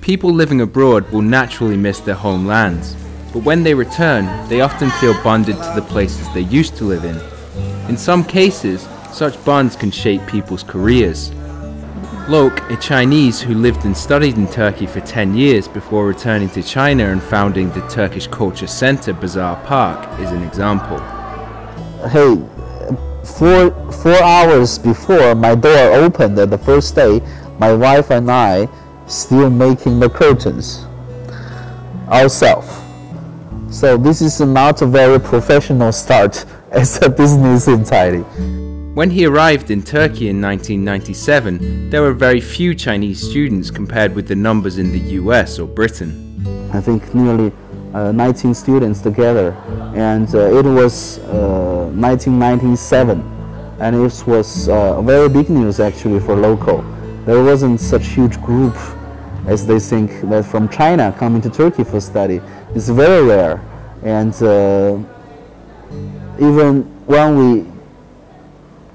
People living abroad will naturally miss their homelands, but when they return, they often feel bonded to the places they used to live in. In some cases, such bonds can shape people's careers. Louk, a Chinese who lived and studied in Turkey for 10 years before returning to China and founding the Turkish Culture Center Bazaar Park, is an example. Hey, 4 hours before my door opened the first day, my wife and I still making the curtains ourselves. So this is not a very professional start as a business entirely. When he arrived in Turkey in 1997, there were very few Chinese students compared with the numbers in the US or Britain. I think nearly 19 students together, and it was 1997, and it was very big news actually for local. There wasn't such huge group as they think that from China coming to Turkey for study. It's very rare, and even when we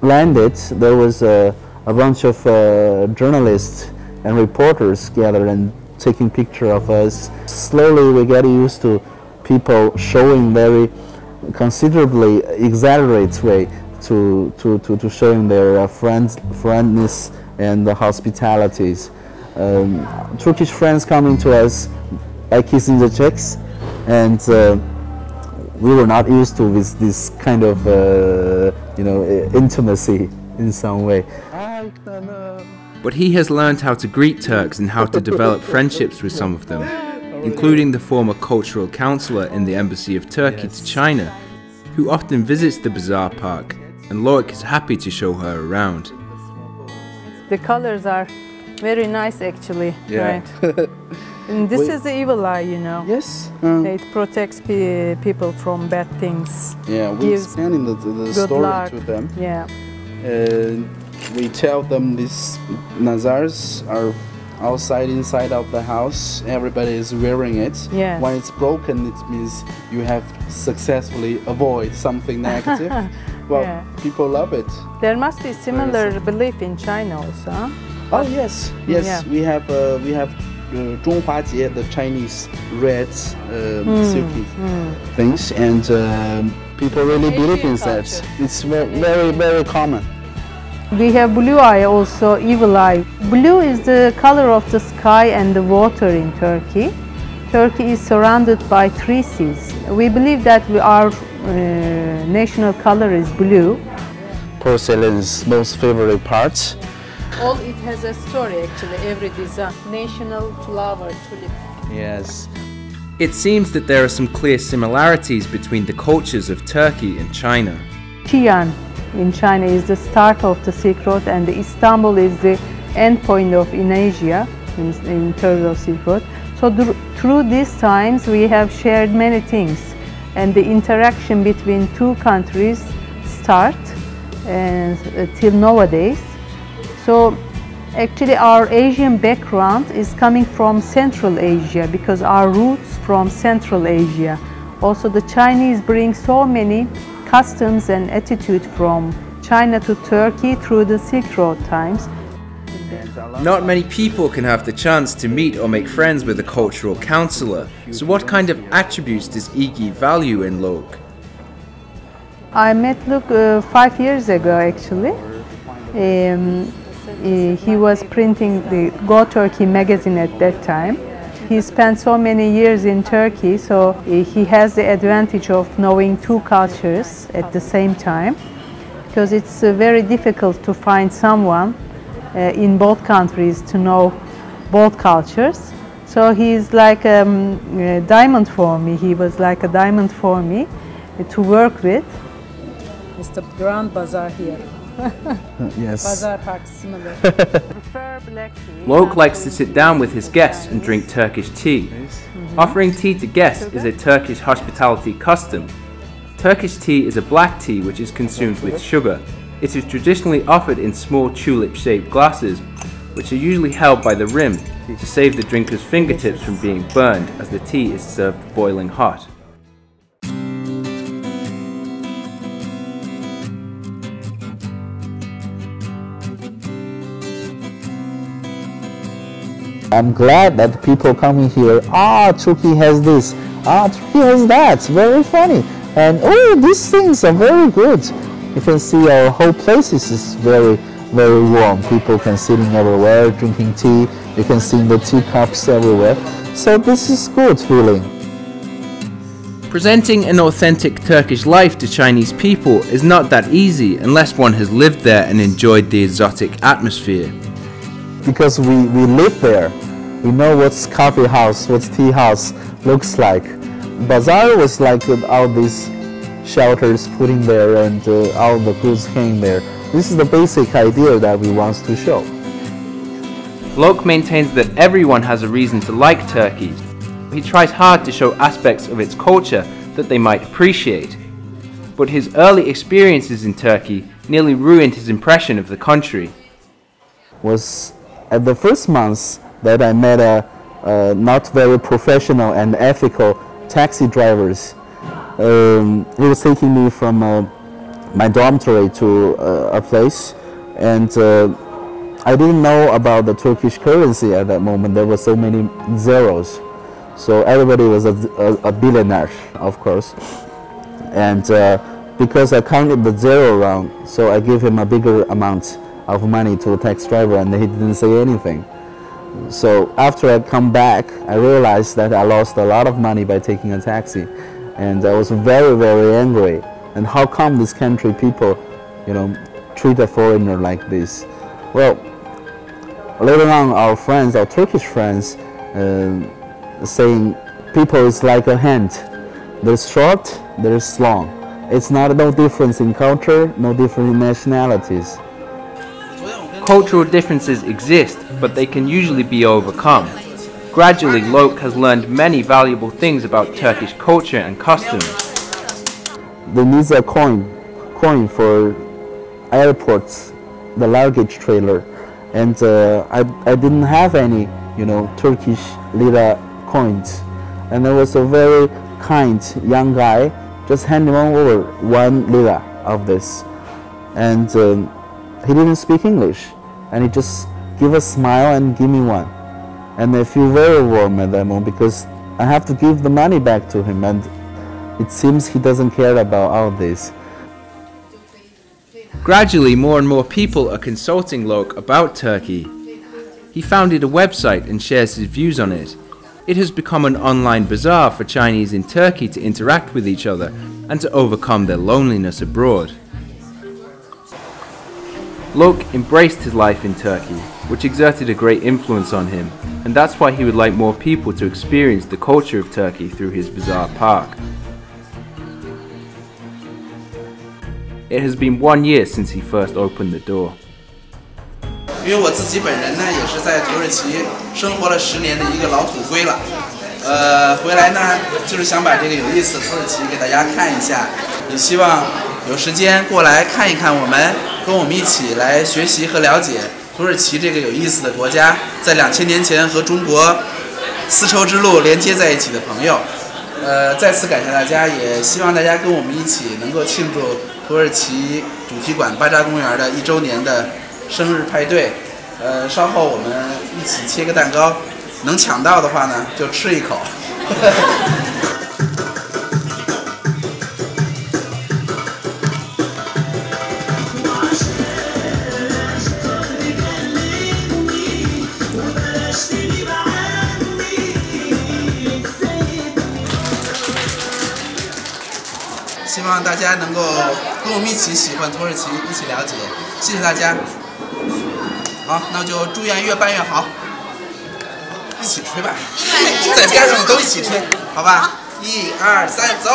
landed, there was a bunch of journalists and reporters gathered and taking picture of us. Slowly we get used to people showing very considerably exaggerated way to showing their friendliness and the hospitalities. Turkish friends coming to us by kissing the cheeks, and we were not used to this kind of intimacy in some way. But he has learned how to greet Turks and how to develop friendships with some of them, including the former cultural counselor in the Embassy of Turkey to China, who often visits the Bazaar Park, and Louk is happy to show her around. The colors are very nice actually, right? And this is the evil eye, you know. Yes. It protects people from bad things. Yeah, we explain the story luck to them. Yeah. We tell them these nazars are outside, inside of the house. Everybody is wearing it. Yeah. When it's broken, it means you have successfully avoid something negative. Well, people love it. There must be similar belief in China also. Huh? Oh yes, yes. Yeah. We have Zhonghua-jie, the Chinese red silky things, and people really believe in that. It's very common. We have blue eye also, evil eye. Blue is the color of the sky and the water in Turkey. Turkey is surrounded by 3 seas. We believe that our national color is blue. Porcelain's most favorite part. All it has a story actually, every design. National flower, tulip. Yes. It seems that there are some clear similarities between the cultures of Turkey and China. Xi'an in China is the start of the Silk Road, and Istanbul is the end point of in Asia in terms of Silk Road. So through these times we have shared many things, and the interaction between 2 countries start till nowadays. So actually our Asian background is coming from Central Asia, because our roots from Central Asia. Also the Chinese bring so many customs and attitude from China to Turkey through the Silk Road times. Not many people can have the chance to meet or make friends with a cultural counselor. So what kind of attributes does Iggy value in Louk? I met Louk 5 years ago actually. He was printing the Go Turkey magazine at that time. He spent so many years in Turkey, so he has the advantage of knowing 2 cultures at the same time, because it's very difficult to find someone in both countries to know both cultures. So he's like a diamond for me. He was like a diamond for me to work with. It's the Grand Bazaar here. Yes. Bazaar Park, similar. Louk likes to sit down with his guests and drink Turkish tea. Offering tea to guests is a Turkish hospitality custom. Turkish tea is a black tea which is consumed with sugar. It is traditionally offered in small tulip-shaped glasses, which are usually held by the rim to save the drinker's fingertips from being burned, as the tea is served boiling hot. I'm glad that people coming here, Turkey has this, Turkey has that, very funny. And oh, these things are very good. You can see our whole place is very, very warm. People can sitting everywhere, drinking tea. You can see the teacups everywhere. So this is good feeling. Presenting an authentic Turkish life to Chinese people is not that easy unless one has lived there and enjoyed the exotic atmosphere. Because we live there, we know what's coffee house, what's tea house looks like. Bazaar was like all these shelters put in there and all the goods hang there. This is the basic idea that we want to show. Louk maintains that everyone has a reason to like Turkey. He tries hard to show aspects of its culture that they might appreciate. But his early experiences in Turkey nearly ruined his impression of the country. Was at the first months that I met a not very professional and ethical taxi drivers. He was taking me from my dormitory to a place, and I didn't know about the Turkish currency at that moment. There were so many zeros. So everybody was a billionaire, of course. And because I counted the zero wrong, so I gave him a bigger amount of money to a taxi driver, and he didn't say anything. So after I come back, I realized that I lost a lot of money by taking a taxi. And I was very, very angry. And how come this country people, treat a foreigner like this? Well, later on, our friends, our Turkish friends, saying people is like a hand. There's short, there's long. It's no difference in culture, no difference in nationalities. Cultural differences exist, but they can usually be overcome. Gradually, Louk has learned many valuable things about Turkish culture and customs. They need a coin for airports, the luggage trailer, and I didn't have any, Turkish lira coins. And there was a very kind young guy just handing over 1 lira of this, and he didn't speak English, and he just give a smile and give me one. And I feel very warm at that moment because I have to give the money back to him, and it seems he doesn't care about all this. Gradually, more and more people are consulting Louk about Turkey. He founded a website and shares his views on it. It has become an online bazaar for Chinese in Turkey to interact with each other and to overcome their loneliness abroad. Louk embraced his life in Turkey, which exerted a great influence on him, and that's why he would like more people to experience the culture of Turkey through his bazaar park. It has been 1 year since he first opened the door. 因为我自己本人呢，也是在土耳其生活了10年的一个老土龟了。回来呢，就是想把这个有意思的土耳其给大家看一下，也希望有时间过来看一看我们，跟我们一起来学习和了解土耳其这个有意思的国家，在2000年前和中国丝绸之路连接在一起的朋友。再次感谢大家，也希望大家跟我们一起能够庆祝土耳其主题馆巴扎公园的1周年的生日派对。稍后我们一起切个蛋糕，能抢到的话呢，就吃一口。希望大家能够跟我们一起喜欢土耳其，一起了解。谢谢大家。好，那就祝愿越办越好。一起吹吧，在边上的都一起吹，好吧？1、2、3，走。